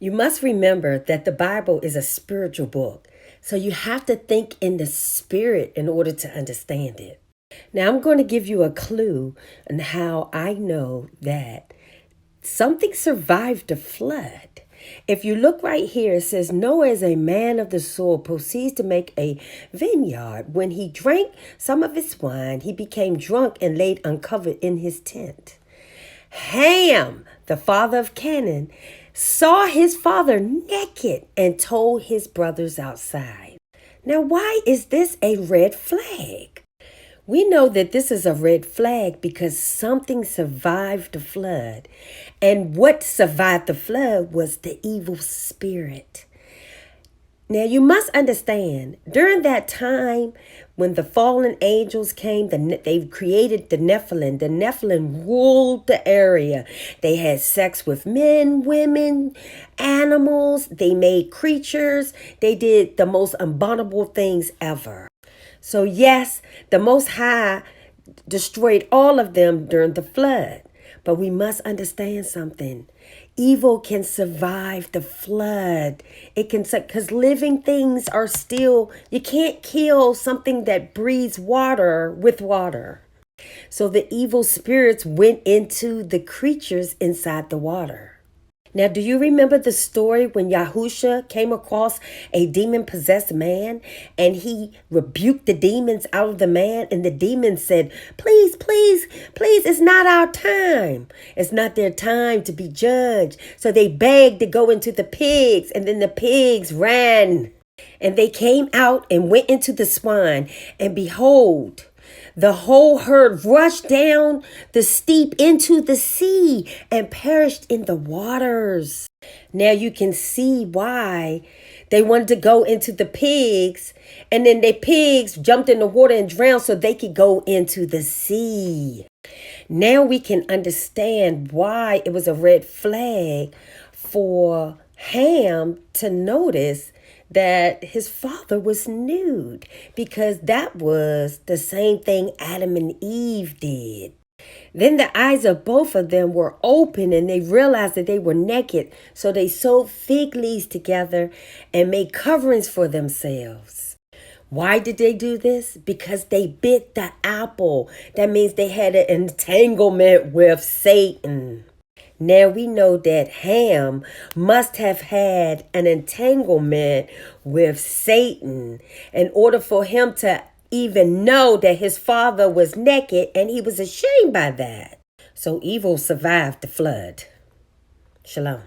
You must remember that the Bible is a spiritual book. So you have to think in the spirit in order to understand it. Now, I'm going to give you a clue on how I know that something survived the flood. If you look right here, it says, Noah, as a man of the soil, proceeds to make a vineyard. When he drank some of his wine, he became drunk and laid uncovered in his tent. Ham, the father of Canaan, saw his father naked and told his brothers outside. Now, why is this a red flag? We know that this is a red flag because something survived the flood. And what survived the flood was the evil spirit. Now, you must understand, during that time when the fallen angels came, they created the Nephilim. The Nephilim ruled the area. They had sex with men, women, animals. They made creatures. They did the most abominable things ever. So yes, the Most High destroyed all of them during the flood. But we must understand something. Evil can survive the flood. It can, because living things are still, you can't kill something that breathes water with water. So the evil spirits went into the creatures inside the water. Now, do you remember the story when Yahusha came across a demon-possessed man and he rebuked the demons out of the man, and the demons said, please, please, please, it's not our time. It's not their time to be judged. So they begged to go into the pigs, and then the pigs ran. And they came out and went into the swine, and behold, the whole herd rushed down the steep into the sea and perished in the waters. Now you can see why they wanted to go into the pigs, and then the pigs jumped in the water and drowned so they could go into the sea. Now we can understand why it was a red flag for Ham to notice that his father was nude, because that was the same thing Adam and Eve did. Then the eyes of both of them were open and they realized that they were naked. So they sewed fig leaves together and made coverings for themselves. Why did they do this? Because they bit the apple. That means they had an entanglement with Satan. Now we know that Ham must have had an entanglement with Satan in order for him to even know that his father was naked, and he was ashamed by that. So evil survived the flood. Shalom.